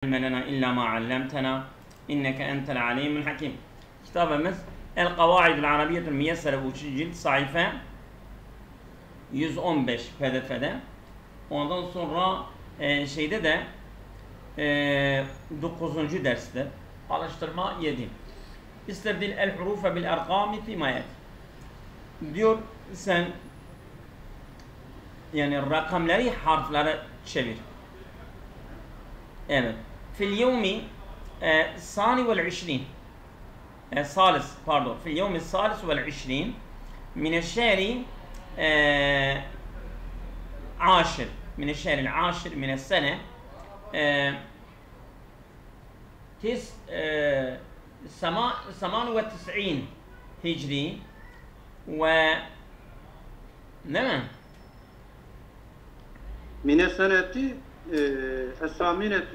علم لنا إلا ما علمتنا إنك أنت العليم الحكيم. Kitabımız El Kavaidul Arabiyyetul Miyessere bu 3. cilt sayfa 115 PDF'de. Ondan sonra şeyde de 9. derste alıştırma 7. İstebdil el hurufe bil erkami fi mayet. Diyor sen yani rakamları harflere çevir. Evet. في اليوم الثاني والعشرين الثالث pardon في اليوم الثالث والعشرين من الشهر عاشر من الشهر العاشر من السنة ثمان وتسعين هجري و نعم من السنة الثامنة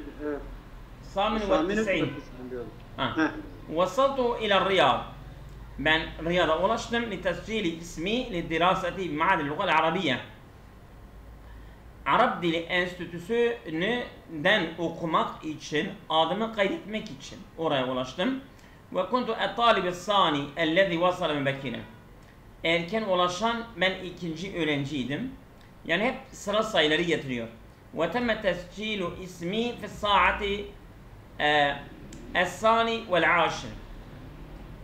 والتسعين. وصلت إلى الرياض. Ben Riyad'a ulaştım. لتسجيل ismi للدراسة بمعهد اللغة العربية. Arap Dili Enstitüsü'nden okumak için, adımı kaydetmek için oraya ulaştım. Ve kuntu et-talib es-sani ellezî vasala mübekkinen. Erken ulaşan ben ikinci öğrenciydim. Yani hep sıra sayıları getiriyor. Ve temme tescilu ismi fi saati الثاني والعاشر.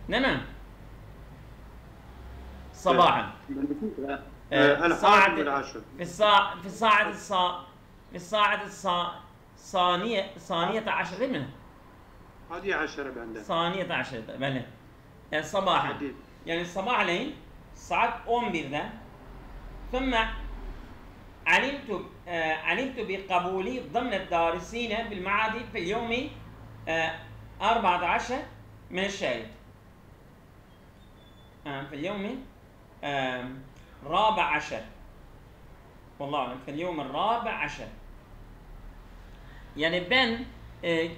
نعم صباحا الحادي والعاشر في الساعة الثانية عشر منها هذه 10 bende. ثانية عشر بله صباحا يعني sabahleyin saat 11'de ثم علمت بقبولي ضمن الدارسين بالمعهد في اليوم 14 من الشهر في اليوم 14 والله أعلم في اليوم 14. Yani ben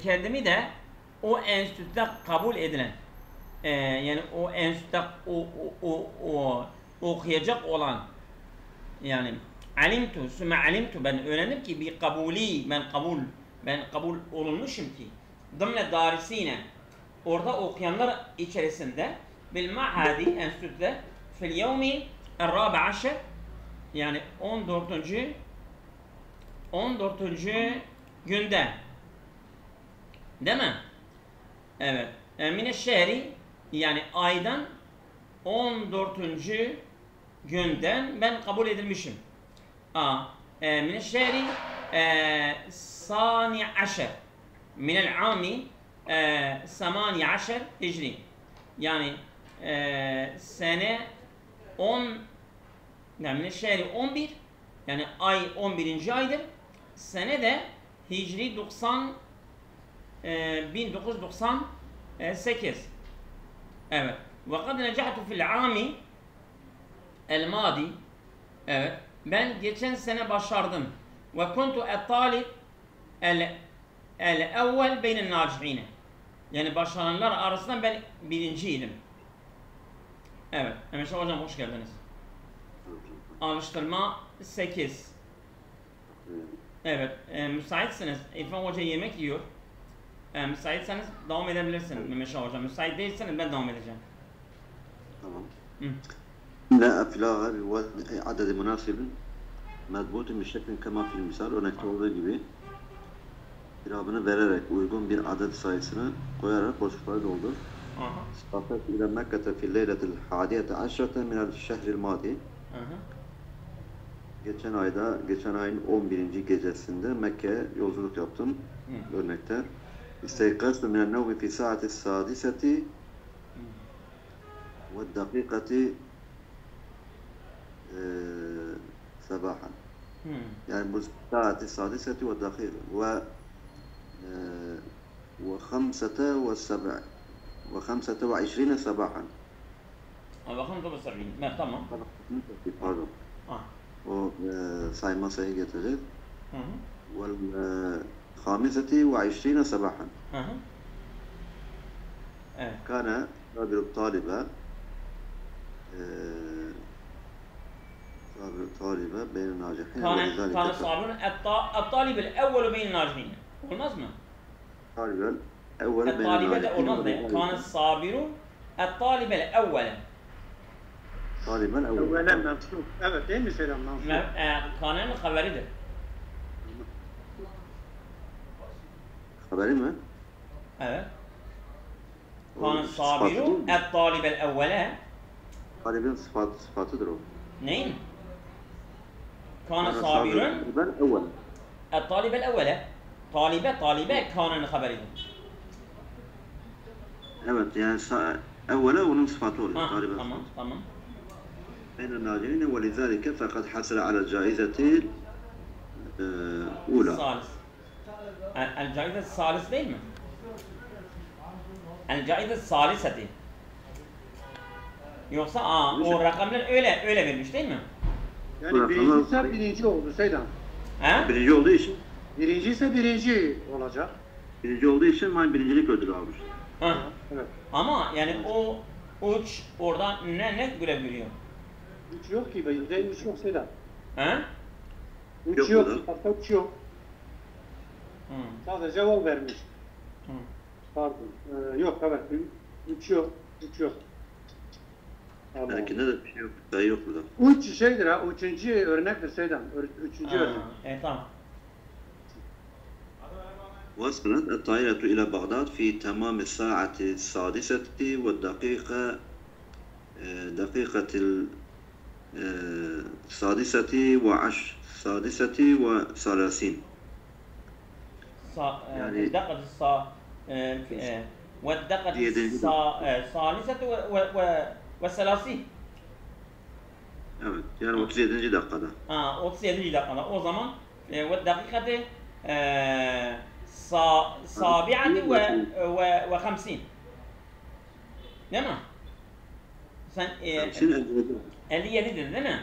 kendimi de o enstitüde kabul edilen yani o enstitüde okuyacak olan yani alimtu ben öğrendim ki bir kabuli ben kabul olunmuşum ki ضمن darisine orada okuyanlar içerisinde bil ma'hadi enstitüde fil yevmi el-rabi aşer yani 14. günde değil mi? Evet. Mineşşehri yani aydan 14. günden ben kabul edilmişim. Mineşşehri sani aşer من العام 18 هجري yani sene 10 yani من الشهر 11 yani ay 11. aydır. Sene de Hicri 1998. Evet. وقد نجحت في العام الماضي. Evet. Ben geçen sene başardım. وكنت الطالب el-evvel beynen nacihine. Yani başaranlar arasında ben birinciydim. Evet. Emeşe hocam hoş geldiniz. Alıştırma 8. Evet. Müsaitseniz İrfan Hoca yemek yiyor. Müsaitseniz devam edebilirsiniz Emeşe hocam. Müsait değilseniz ben devam edeceğim. Tamam. La aflaha bi adedi münasibin medbutun bir şeklin kema fil misal örnekte olduğu gibi irabını vererek uygun bir adet sayısını koyarak boşlukları doldur. Safet ile Mekke'te fil leyletil hadiyete aşrete minel şehril madi. Geçen ayın 11. gecesinde Mekke'ye yolculuk yaptım. Örnekte. İsteykaztu minel nevmi fi saati sadiseti ve dakikati sabahan. Yani bu saati sadiseti ve dakika ve وخمسة وعشرين صباحا. 75. Tamam. Pardon. O sayma sayı getirecek. والخامسة وعشرين صباحا. كان صابر الطالبة كان صابر الطالب الأول بين الناجحين. Olmaz mı? Talibel evvel الطالبة ده olmaz mı? Kâne sabiru el-tâlibe el-evvele. Talibel evvel. Evvelen mensup. Evet değil mi Selam mensup? Kâne'nin haberidir. Haberi mi? Evet. O Kâne sıfatı değil sabiru mi? el-tâlibe el-evvele. Talibin sıfatıdır o. Neyin? Kâne Kana sabirun talibel evvel. el-tâlibe el-evvele. Talibe Kâne'nin haberidir. Evet yani evvela onun sıfatı oluyor. Talibel Tamam, sıfatı. tamam. بين الناظرين ولذلك فقد حصل على الجائزة الأولى. Salis. El-Caide salis değil mi? El-Caide saliseti. Yoksa o rakamlar öyle vermiş değil mi? Yani birinci ise birinci oldu Selam. He? Birinci olduğu için Birinci ise birinci olacak. birincilik ödülü almış. Ha. Evet. Ama yani o uç oradan ne görev görüyor? 3 yok ki. Bizde 3 yok Selam. He? 3 Yok yok. burada. Kitapta 3 yok. Hı. Sadece ol vermiş. Hı. Pardon. Yok evet. 3 yok. 3 yok. Tamam. Belki de bir şey yok. Sayı yok burada. 3 şeydir ha. 3. örnektir Selam. 3. örnek. Tamam. وصلت الطائرة إلى بغداد في تمام الساعة السادسة والدقيقة دقيقة السادسة وثلاثين. يعني الدقة والدقة الثالثة والثلاثين. Evet, yani 37. dakikada. 37. dakikada. O zaman ve dakikati sabi'ati ve 50. Değil mi? Sen 57 dedin değil mi?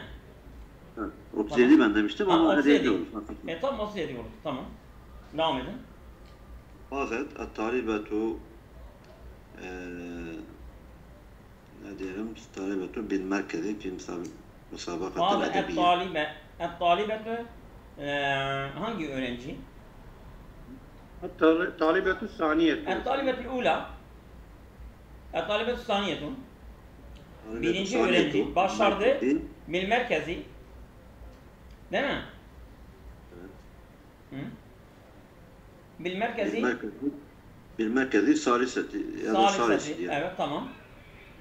Evet, 37 ben demiştim ama 57 olur. Tamam 37 olur. Tamam. Devam edin. فازت الطالبة ne diyelim talibatu bil merkezi fi musabakatil edebiyye. الطالبة hangi öğrenci? Talibetü saniyet. الطالبة الأولى الطالبة الثانية birinci öğrenci başardı bil merkezi değil mi? Evet. Bil merkezi bil merkezi saliseti ya da salisi. Evet tamam.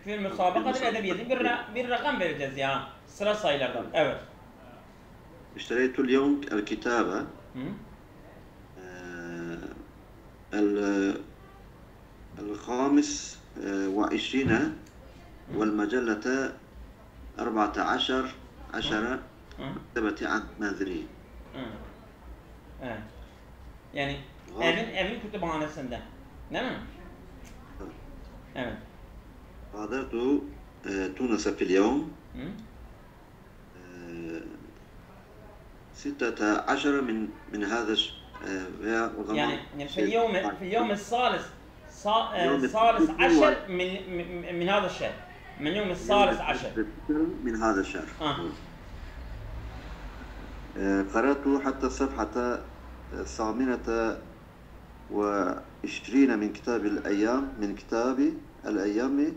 Fil musabakatil edebiyeti bir rakam vereceğiz ya sıra sayılardan. Evet. اشتريت اليوم الكتابة الخامس وعشرين والمجلة 14 مكتبة عن منزلي. Evet. Yani evin kütüphanesinde. Değil mi? Evet. غادرت تونس في اليوم 16 من هذا يعني في اليوم الثالث عشر من هذا الشهر من يوم الثالث عشر من هذا الشهر. قرأت حتى الصفحة 28 من كتاب الأيام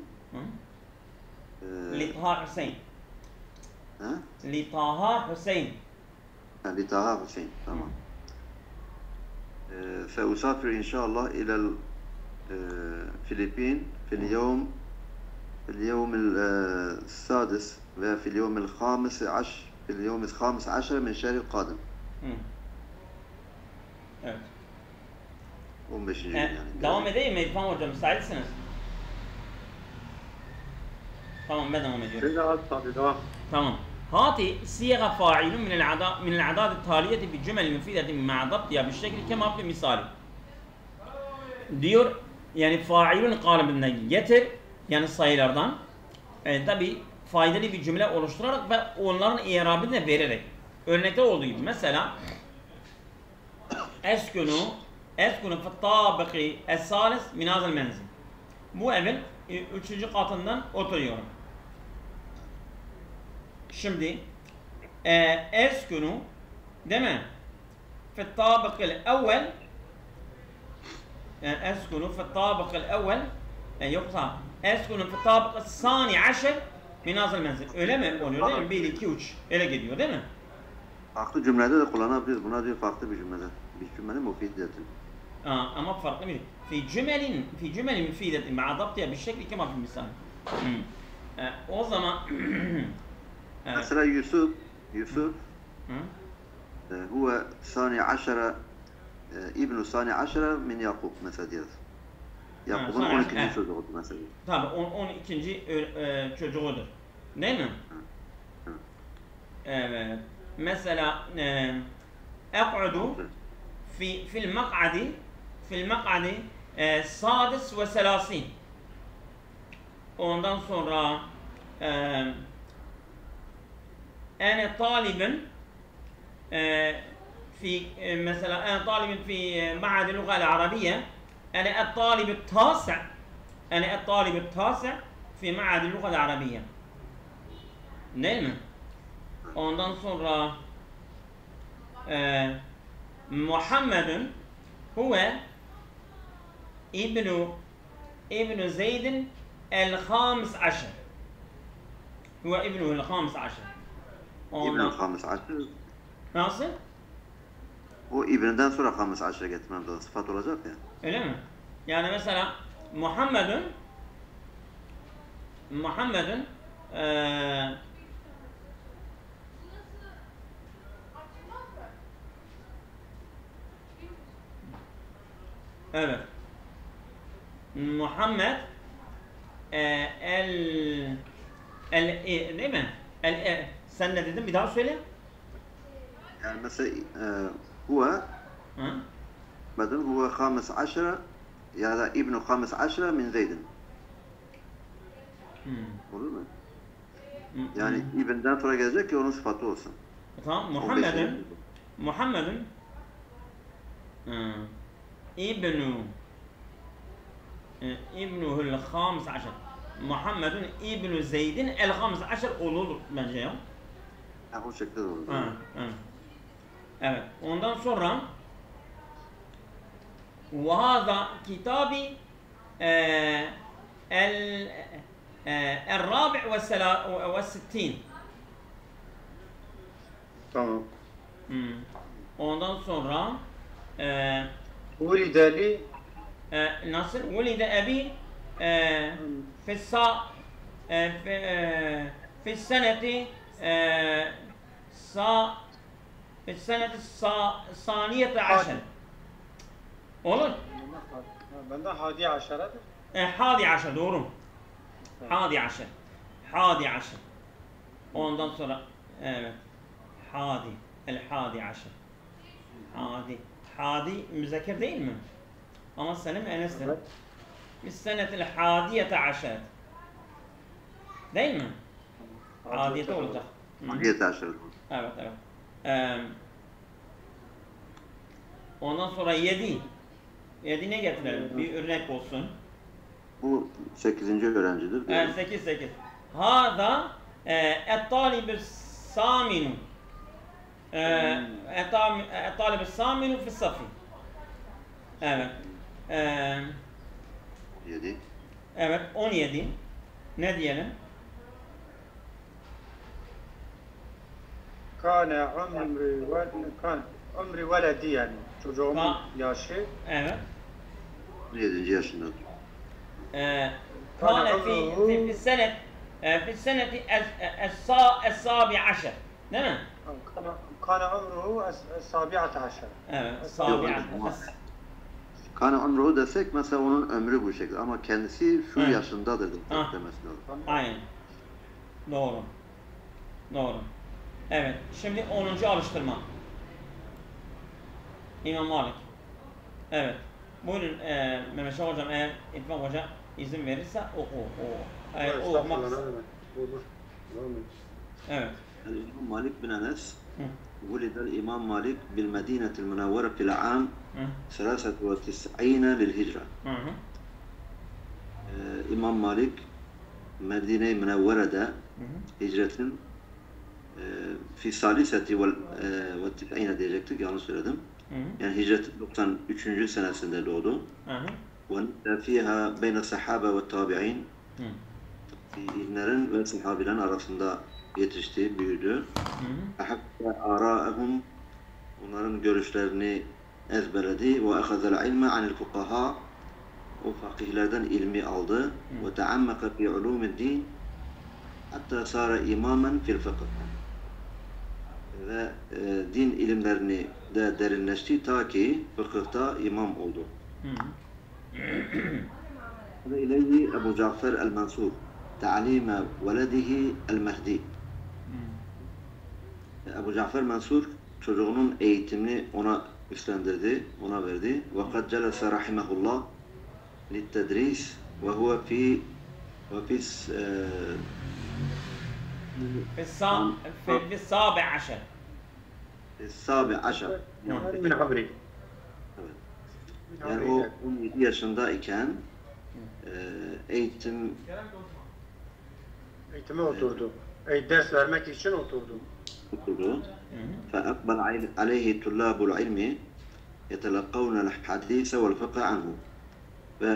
لطه حسين. لطه حسين. لطه حسين تمام. سأسافر إن شاء الله إلى الفلبين في اليوم السادس وفي اليوم الخامس عشر من الشهر القادم. Evet. 15. gün yani. Devam edeyim mi İrfan hocam? Müsaitsiniz. Tamam ben devam ediyorum. Devam. Tamam. هاتي صيغة فاعل من الأعداد التالية بجمل مفيدة مع ضبطها بالشكل كما في المثال. Diyor yani failun kalıbından getir yani sayılardan tabi faydalı bir cümle oluşturarak ve onların i'rabını da vererek. Örnekte olduğu gibi mesela eskunu fi tabiki es-salis min hazal menzil. Bu evin 3. katından oturuyorum. Şimdi eskunu değil mi? Fi tabiki el-evvel أسكن في الطابق الأول يقصى أسكن في الطابق الثاني عشر من هذا المنزل. Öyle mi oluyor değil mi? 1, 2, 3. Öyle geliyor değil mi? Farklı cümlede de kullanabiliriz. Buna diyor farklı bir cümlede. Bir cümlenin mufidetin. أما فرق بين في جمل مفيدة مع ضبطها بالشكل كما في المثال. O zaman mesela Yusuf huve sani aşara İbn-i Sani aşara min Yakup mesela diyoruz. Yakup'un 12. çocuğudur mesela. Tabii 12. çocuğudur. Değil mi? Evet. Mesela أقعد في المقعد السادس والثلاثين. Ondan sonra أنا طالب في مثلا أنا طالب في معهد اللغة العربية. أنا الطالب التاسع في معهد اللغة العربية. Değil mi? Ondan sonra Muhammedun huve ibnu Zeydin el-Khamis aşer. Huve ibnuhu el-Khamis aşer. İbn-i Khamis aşer. Nasıl? O İbn'den sonra Khamis aşere getirmem lazım. Sıfat olacak ya. Öyle mi? Yani mesela Muhammedun evet. Muhammed değil mi? Sen ne dedin? Bir daha söyle. Yani mesela huve بدل هو 15 ya da İbn-i 15 min Zeydin. Olur mu? Yani İbn'den sonra gelecek ki onun sıfatı olsun. Tamam. Muhammed'in İbnuhul 15. Muhammed'in İbn-i Zeydin el-15 olur bence ya. O şekilde olur. Evet. Ondan sonra وهذا كتابي الرابع والستين. Tamam. Ondan sonra ولد لي nasıl? ولد أبي في السنة الثانية عشر. Olur. Bende hadi aşaradır. Hadi aşer doğru. Hadi aşer. Ondan sonra evet. El-hadi aşer. Hadi müzekker değil mi? Ama Selim Enes'tir. Evet. Biz senetil hadiyete aşer. Değil mi? Hadiyete olacak. Hadiyete aşer. Evet. Ondan sonra 7. 7 ne getirelim? Bir örnek olsun. Bu 8. öğrencidir. Evet 8. Hâzâ et-tâlibü sâminu. Et-tâlibü sâminu fis-safi. Evet. 7. Evet 17. Ne diyelim? Kâne umri veledi yani. Çocuğumun yaşı. Evet. 7. yaşındadır. كان في السنة السابع عشر. Değil mi? Kâne umruhu es-sâbi'ate aşer. Evet, sabi'ate. Kâne umruhu desek mesela onun ömrü bu şekilde ama kendisi şu yaşındadır demesi lazım. Aynen. Doğru. Evet, şimdi 10. alıştırma. İmam Malik. Evet. Buyurun Mehmet Şah Hocam, eğer İrfan Hoca izin verirse oku. Okumak. Evet. İmam Malik bin Enes ولد الإمام مالك بالمدينة المنورة في العام 93 للهجرة. İmam Malik Medine-i Münevvere'de hicretin fi saliseti ve tis'ine diyecektik, yanlış söyledim. Yani hicret 93. senesinde doğdu. Ve fiha beyne sahaba ve tabi'in. İlmlerin ve sahabilerin arasında yetişti, büyüdü. Hatta ara'ahum, onların görüşlerini ezberledi. Ve ahazel ilme anil fukaha, o fakihlerden ilmi aldı. Ve teammaka fi ulumu'd-din hatta sara imamen fil fıkh. Ve din ilimlerini de derinleşti ta ki fıkıhta imam oldu. Ve ileyhi Ebu Cafer el-Mansur ta'lime veledihi el-Mehdi. Ebu Cafer Mansur çocuğunun eğitimini ona üstlendirdi, ona verdi. Ve kad celese rahimehullah littedris ve huve fi في السابع عشر. السابع عشر. من عمري. Yani o 17 yaşındayken eğitime oturdu. Ders vermek için oturdu. فأقبل عليه طلاب العلم يتلقون الحديث والفقه عنه. Ve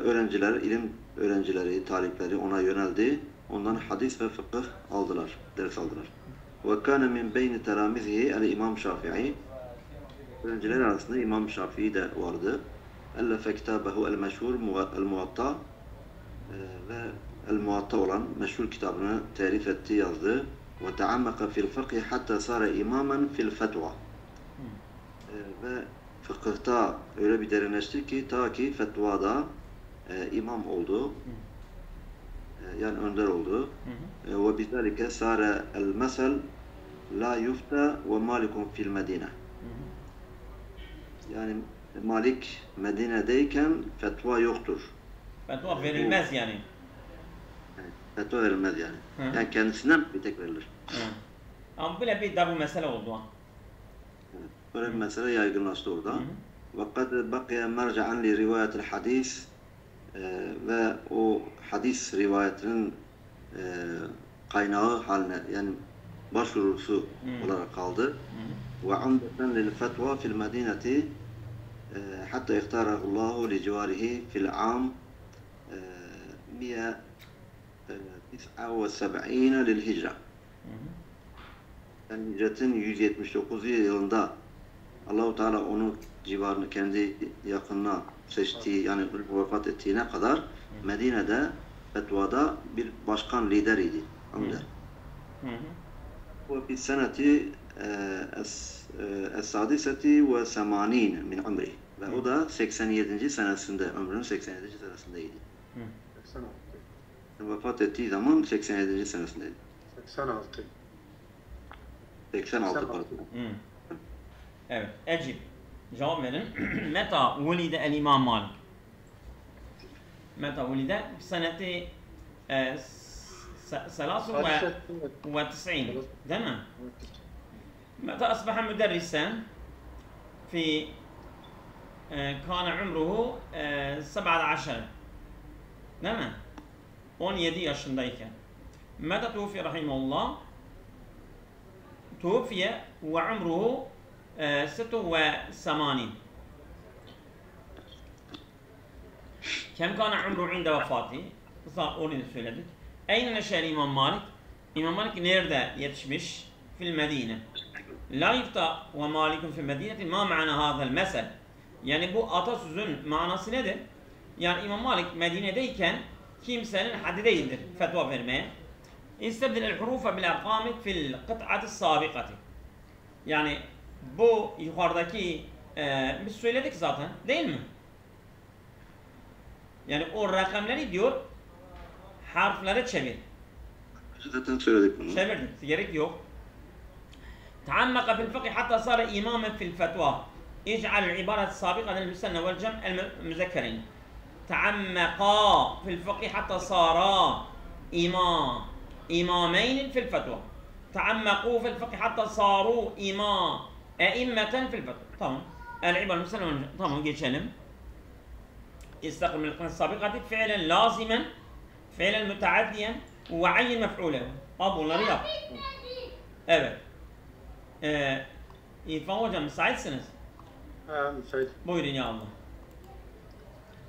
öğrenciler, ilim öğrencileri, talipleri ona yöneldi. Ondan hadis ve fıkıh aldılar, ders aldılar. وَكَانَ مِنْ بَيْنِ تَلَامِذِهِ الْاِمَامُ Şafii. Öğrenciler arasında İmam Şafii de vardı. أَلَّفَ كِتَابَهُ الْمَشْهُورُ الْمُوَطَّى ve El-Muatta olan meşhur kitabını telif etti, yazdı. وَتَعَمَّقَ فِي الْفَقْهِ حَتَّى صَارَ إِمَامًا فِي الْفَتْوَى. Ve fıkıhta öyle bir derinleşti ki ta ki fetvada imam oldu. Yani önder oldu. Ve bizalike sare el-mesel la yufta ve malikun fil medine. Yani Malik Medine'deyken fetva yoktur. Fetva verilmez yani. Fetva verilmez yani. Yani kendisinden bir tek verilir. Ama böyle bir de bu mesele oldu. Böyle bir mesele yaygınlaştı orada. وَقَدْ بَقِيَ مَرْجَعًا لِرِوَايَةِ الْحَدِيثِ ve o hadis rivayetinin kaynağı haline, yani başvurusu olarak kaldı. وَعُمْدَةً لِلْفَتْوَى فِي الْمَدِينَةِ حَتَّى اِخْتَارَهُ اللّٰهُ لِجِوَارِهِ فِي الْعَامِ 179 للهicre. Yani hicretin 179 yılında Allah-u Teala onu civarını kendi yakınına seçtiği, yani vefat ettiğine kadar Medine'de fetvada bir başkan lider idi. Bu bir seneti es-sadiseti ve semanin min umri. Ve o da 87. senesinde, ömrünün 87. senesindeydi. 86. Vefat ettiği zaman 87. senesindeydi. 86. 86 pardon. Evet, ecib. Cevap verin. Meta vulide el-İmam Malik. Meta vulide seneti 93 değil mi? متى أصبح مدرسا في كان عمره 17 değil mi? 17 yaşındayken. متى توفي رحمه الله توفي وعمره 86. كم كان عمره عند وفاته? Onu da söyledik. Eyne neşer İmam Malik? İmam Malik nerede yetişmiş? Fil Medine. La yufta ve malikun fil medineti ma ma'na hada'l mesel. Yani bu atasözün manası nedir? Yani İmam Malik Medine'deyken kimsenin haddi değildir fetva vermeye. İstebdil el-hurufa bil arqami fil kıt'ati sabikati. Yani bu yukarıdaki biz söyledik zaten değil mi? Yani o rakamları diyor harflere çevir. Zaten söyledik bunu. Çevirdik. Gerek yok. تعمق في الفقه حتى صار إماما في الفتوى. اجعل العبارة السابقة للمثنى والجمع المذكرين. تعمقا في الفقه حتى صارا إمامين في الفتوى. تعمقوا في الفقه حتى صاروا أئمة في الفتوى. tamam. العبارة المثنى والجمع. tamam geçelim. استقل من القناة السابقة فعلا لازما فعلا متعديا وعين مفعوله. bunları yap. Evet. İrfan hocam müsaitsiniz. Söyle. Buyurun ya Allah.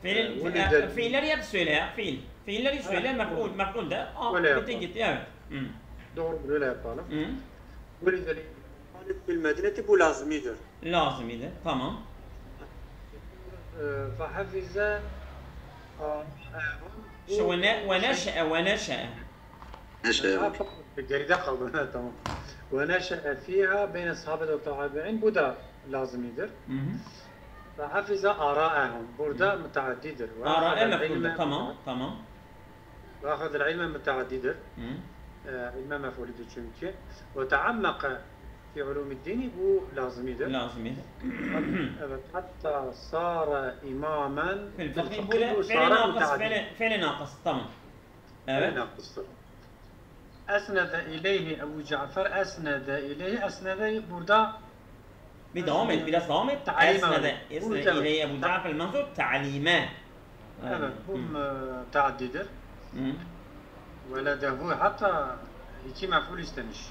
ولد Fiilleri hep söyle ya. Fiilleri söyle, mef'ul de. Öyle Bitti yapalım. gitti, evet. Doğru, böyle yapalım. Hı. ولد الإمام في المدينة bu lazimidir. Lazımıydı, tamam. فحفظ Şu ونشأ. Neşe. geride kaldı. Tamam. ونشأ فيها بين الصحابة والتابعين bu da lazimidir. فحفظ آراءهم burada müteaddidir. Ara mef'ulde, tamam. وأخذ العلم müteaddidir. İlme mef'ulidir çünkü. وتعمق في علوم الدين bu lazimidir. Lazımıydı. Evet, hatta sara imamen Fil fil fıkhi fıkhi bu böyle sara müteaddid. fiili nakıs, tamam. Evet. Nakıstır. Esnede ileyhi Ebu Cafer esnede ileyhi esnede burada Bir devam et, biraz devam et. Ta'lime. Esnede ileyhi Ebu Cafer el-Mansur ta'lime. evet bu müteaddidir. Veledehu hatta iki mef'ul istemiş.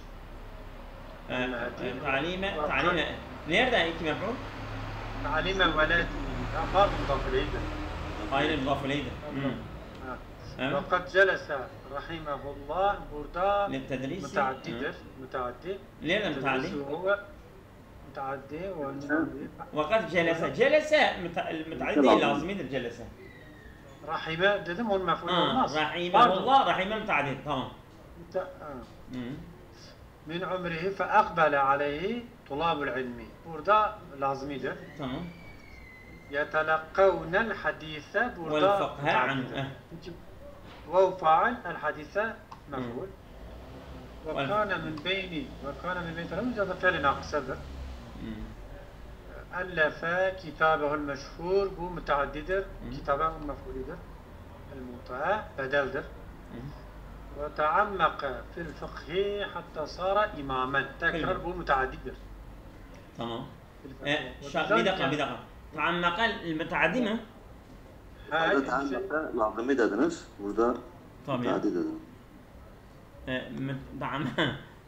Ta'lime. Nerede iki mef'ul? Ta'lime veled pardon mudafileydi. Aynı mudafileydi. Fakat celese rahimehullah burada Littedrisi. müteaddi. Nerede müteaddi? müteaddi Vakat celese müteaddi değil, lazimidir celese. Rahime dedim onun mef'ul olmaz. Rahimehullah, rahime müteaddi, tamam. Min umrihi fe akbele aleyhi tulabul ilmi. Burada lazimidir. Tamam. Yetelekkavnel hadise burada Vel fıkha anhu. Ve faal el hadise mef'ul. Ve kâne min beyni tarafı da fiil naksadır. Ellefe kitabehu'l meşhur bu müteaddidir. Kitabehu'l mef'ulidir. El-muta bedeldir. Ve taammaka fil fıkhi hatta sara imamen. Tekrar bu müteaddidir. Tamam. Bir dakika. Taammaka el-müteaddi mi? Burada taammaka lazimi dediniz. Burada müteaddi dediniz.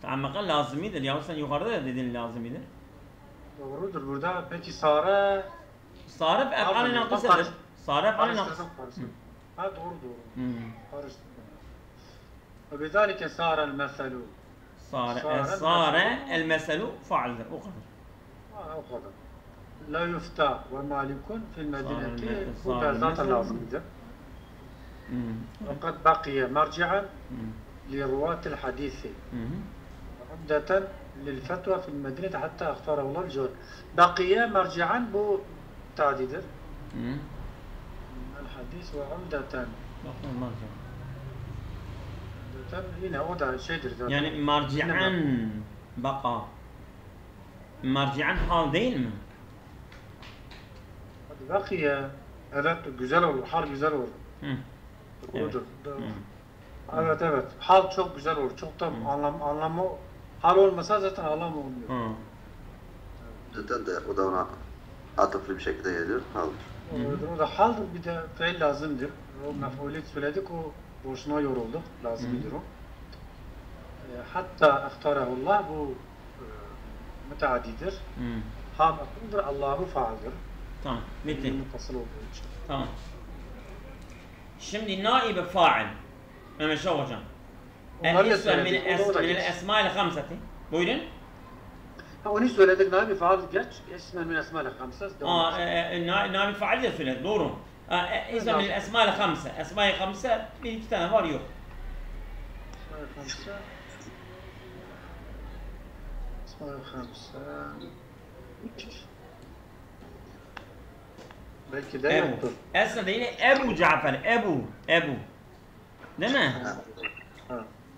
Taammaka lazimidir. Ya sen yukarıda da dedin lazimidir. Doğrudur. Burada peki sara Sarf ef'al-i nakısadır. Sarf ef'al-i nakıs. Ha doğru. Karıştırdım. Ve bezalike sara el-meselu. Sare el-meselu fa'aldir. O kadar. O kadar. La yufta ve malikun fil medineti. Bu da zaten lazımdır. وقد بقي مرجعا لرواة الحديث عمدة للفتوى في المدينة حتى اختاره الله الجواد. بقي مرجعا bu تعديدر الحديث وعمدة. Yine o da şeydir zaten. Yani marci'an baka. Marci'an hal değil mi? Bakiye evet güzel olur, hal güzel olur. Doğrudur. Evet. Hal çok güzel olur. Çok da anlamı hal olmasa zaten anlam olmuyor. Zaten de o da ona atıflı bir şekilde geliyor. Haldır. O da haldır, bir de fiil lazımdır. O mef'uliyet söyledik, o boşuna yorulduk. Lazımdır o. Hatta ihtarahullah bu müteaddidir. Ha mef'uldur, Allahu faaldir. Tamam, bitti. Mutasıl olduğu için. Tamam. Şimdi naibe fa'il. Mehmet Şah hocam. El-ism min el-esma'il hamsati. Buyurun. Onu söyledik, naibe faal geç. İsmen min esma'il hamsati. Naibe fa'il de söyledik, doğru. İsm min el-esma'il hamsa. Esma'il hamsa bir iki tane var, yok. Esma'il hamsa. Belki de yoktur. Aslında yine Ebu Cafer, Ebu. Değil mi?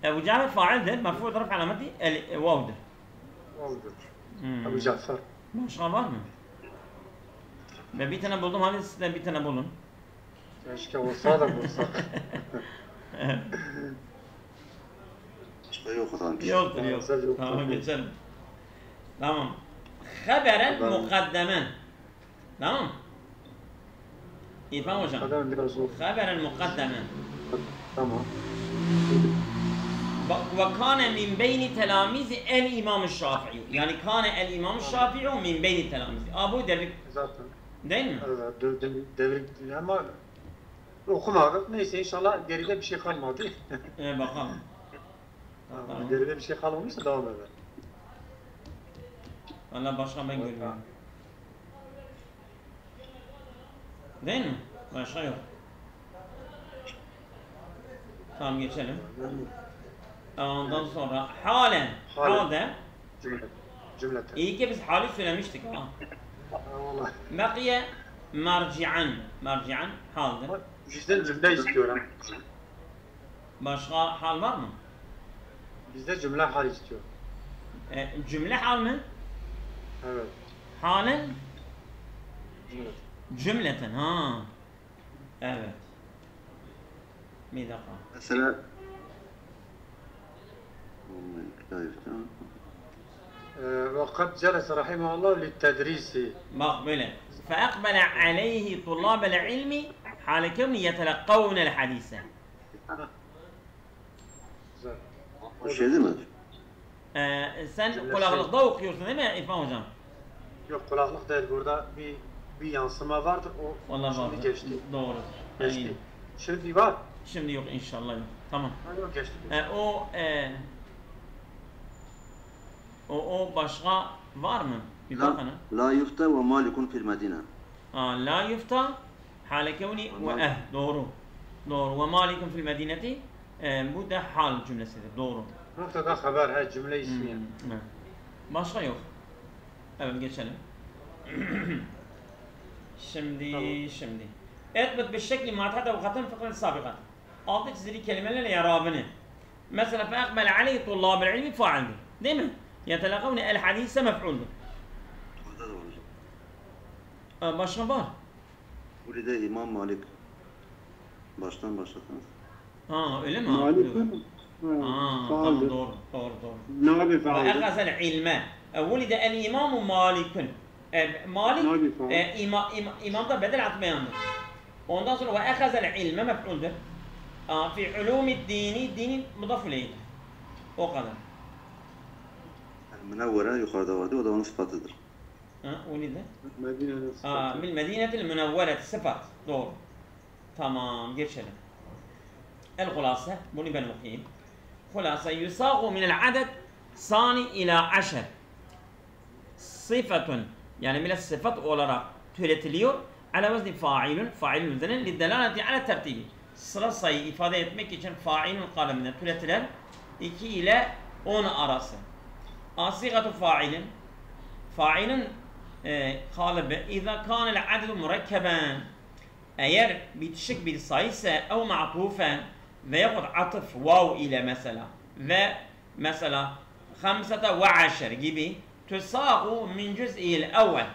Ebu Cafer faildir, mef'ul taraf alameti el-vav'dır. Vav'dır. Ebu Cafer. Başka var mı? Ben bir tane buldum, hadi siz de bir tane bulun. Keşke olsa da bulsak. İşte yok sanki. Yoktur. Tamam, geçelim. Tamam. Haberen mukaddemen. Tamam. İrfan hocam. Kadar biraz zor. Haberen mukaddemen. Tamam. وكان من بين تلاميذ الإمام الشافعي. Yani كان الإمام الشافعي من بين تلاميذ. Bu devrik. Zaten. Değil mi? Evet, devrik ama okumadık. Neyse inşallah geride bir şey kalmadı. Bakalım. Geride bir şey kalmamışsa devam eder. Valla başka ben görmüyorum. Değil mi? Başka yok. Tamam geçelim. Ondan sonra halen. Halde. Cümleten. İyi ki biz hali söylemiştik ha. Vallahi. Bakiye merci'an. Merci'an halde. Bizden cümle istiyor ha. Başka hal var mı? Bizde cümle hal istiyor. Cümle hal mi? Evet. Halen Cümleten. cümleten ha. Evet. Bir dakika. Mesela وقد جلس رحمه الله للتدريس. bak böyle. فأقبل عليه طلاب العلم حال كون يتلقون الحديث. Güzel. o şey değil mi? Sen Cümle kulaklıkta okuyorsun değil mi İrfan hocam? Yok kulaklık değil. Burada bir yansıma vardır. O Vallahi şimdi var. geçti. Doğru. Geçti. Yani, Şimdi var. şimdi yok inşallah yok. Tamam. Yok geçti. O başka var mı? Bir bakın. La yufta ve malikun fil medine. La yufta hale kevni ve doğru. Doğru. Ve malikun fil medineti bu da hal cümlesidir. Doğru. Noktada haber, cümle ismi. Başka yok. Evet geçelim. Şimdi. Etbet bir şekli muhatade ve katın fıkrın sabikat. Altı çizili kelimelerle yarabını. Mesela feakbel aleyhi tullâbel ilmi faaldir. Değil mi? Yetelakavne el hadise mef'uldur. Orada da olacak. Başka var. Burada da İmam Malik. Baştan başlatınız. Öyle mi? Malik mi? Tamam doğru. Nabi faaldir. Ve ekhazel ilme. Vulide el imamu malikun. Malik imam da bedel atmayandır. Ondan sonra ve ekhazel ilme mef'uldur. Fi ulumi dinin mudaf ileydir. O kadar. Münevvere yukarıda vardı. O da onun sıfatıdır. Vulide. Medine'nin sıfatı. Min medinetil münevveret sıfat. Doğru. Tamam geçelim. El hulasa. Bunu ben okuyayım. Hulasa yusagu minel adet sani ila aşer. Sıfatun. Yani bile sıfat olarak türetiliyor. Ala vezni fa'ilun. Fa'ilun üzerine liddelaleti ala tertibi. Sıra sayı ifade etmek için fa'ilun kalemine türetilen 2 ile 10 arası. Asigatu fa'ilin. Fa'ilin kalıbı İza kânel adedu mürekkeben. Eğer bitişik bir sayı ise ev ma'tufen veyahut atıf vav ile mesela ve mesela 5 ve 10 gibi tüsâhu min cüz'il evvel.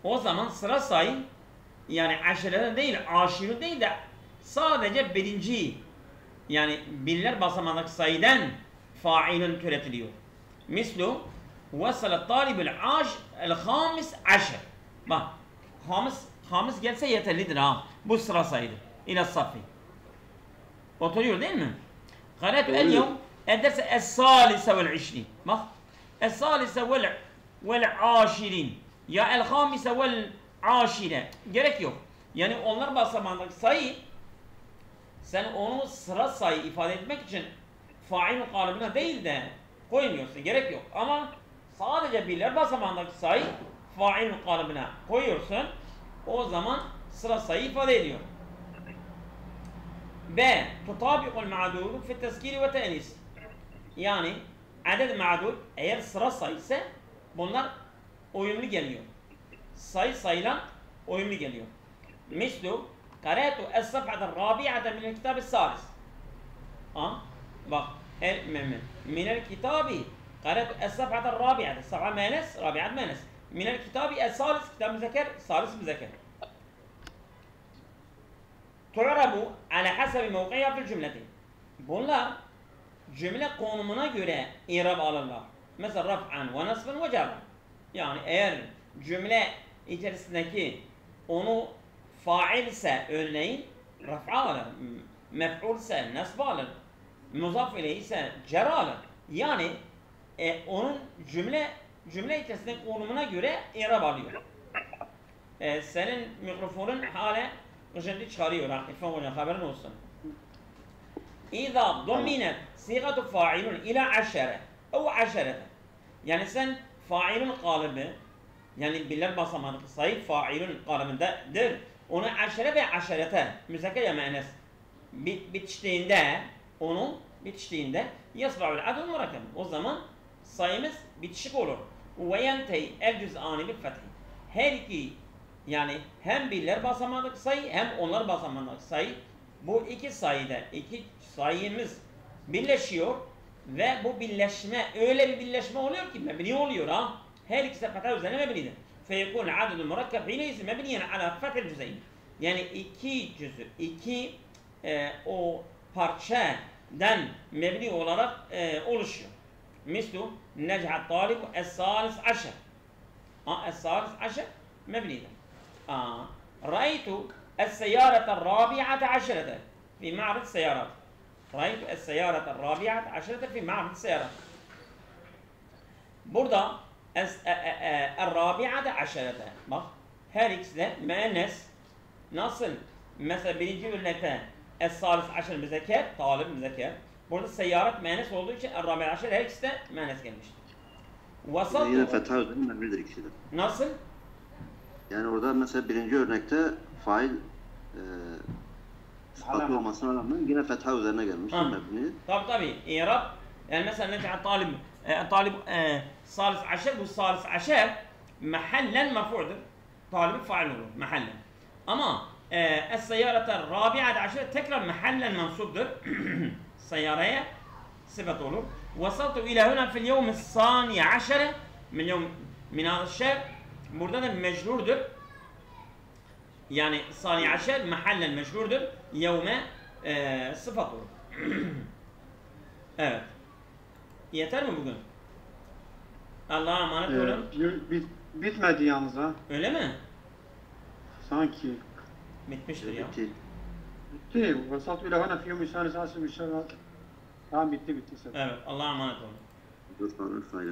O zaman sıra sayı yani aşireden değil, aşırı değil de sadece birinci yani birler basamağındaki sayıdan failin türetiliyor. Mislu vesale talibul el-hamis aşer. Bak hamis gelse yeterlidir ha. Bu sıra sayıdır. İle safi. Oturuyor değil mi? Karatu el-yevm ederse es-salise vel-işrin. Bak es-salise vel-aşirin ya el-hamise vel-aşire. Gerek yok. Yani onlar basamağındaki sayı sen onu sıra sayı ifade etmek için fail kalıbına değil de koymuyorsun. Gerek yok. Ama sadece birler basamağındaki sayı fail kalıbına koyuyorsun. O zaman sıra sayı ifade ediyor. B. Tutabikul ma'dudu fi tezkiri ve te'nis. Yani adet ma'dud eğer sıra sayı ise bunlar uyumlu geliyor. Sayıyla uyumlu geliyor. Mislu karatu es-safhata rabi'ata min el-kitab es-salis. Bak min el-kitabi karatu es-safhata rabi'ata. Safha menes, rabi'at menes. Min el-kitabi es-salis kitab müzekker, salis müzekker. Tu'rabu ala hasabi mevqiha fil cümleti. Bunlar cümle konumuna göre i'rab alırlar. Mesela raf'an ve nasben ve cerran. Yani eğer cümle içerisindeki onu fail ise örneğin raf'a alır, mef'ul ise nasb alır, muzaf ile ise ceralı. Yani onun cümle içerisindeki konumuna göre irab alıyor. Senin mikrofonun hala gıcırtı çıkarıyor ha. İrfan hocam haberin olsun. İza dominet sigatu fa'ilun ila aşere ev aşerete. Yani sen fa'ilun kalıbı, yani birler basamağı sayı fa'ilun kalıbındadır. Onu aşere ve aşerete müzekker ya me'nes bitiştiğinde yasra'ul adul murakkab. O zaman sayımız bitişik olur. Ve yentey el cüz'ani bil fethi. Her iki, yani hem birler basamağındaki sayı hem onlar basamağındaki sayı, bu iki sayıda iki sayımız birleşiyor ve bu birleşme öyle bir birleşme oluyor ki mebni oluyor ha. Her ikisi de fetha üzerine mebnidir. Feyekun adedul murakkab hileyse mebniyen ala fethil cüz'in. Yani iki cüz'ü, iki o parçadan mebni olarak oluşuyor. Mislu necahat talibu es-salis aşer. Es-salis aşer mebnidir. Ra'aytu es-seyyarete الرابعة عشرة في معرض السيارات. رأيت السيارة الرابعة عشرة في معرض السيارات. Burada الرابعة عشرة. Bak her ikisi de müennes. Nasıl? Mesela birinci örnekte es-salis aşer müzekker, talib müzekker. Burada seyyaret müennes olduğu için el-rabi'a aşer her ikisi de müennes gelmiştir. Yine fetha üzerine mebnidir ikisi de. Nasıl? Yani orada mesela birinci örnekte fail sıfatlı olmasına rağmen yine fetha üzerine gelmiş mebni. Tabii. İrab, yani mesela necahat talib salis aşer, bu salis aşer mahallen mef'uldur. Talib fail olur mahallen. Ama es-seyyarete rabi'ate aşer tekrar mahallen mansubdur. Seyyareye sıfat olur. Vasaltu ila huna fil yevm es-sani aşere min hâzâ burada da mecrurdur. Yani sani aşer mahallen mecrurdur. Yevme sıfat olur. Evet. Yeter mi bugün? Allah'a emanet olun. Bitmedi yalnız ha. Öyle mi? Sanki. Bitmiştir ya. Bitti. Vasat ile hana fiyum insanı sası bir şey var. Tamam bitti. Evet. Allah'a emanet olun. Dur falan fayda.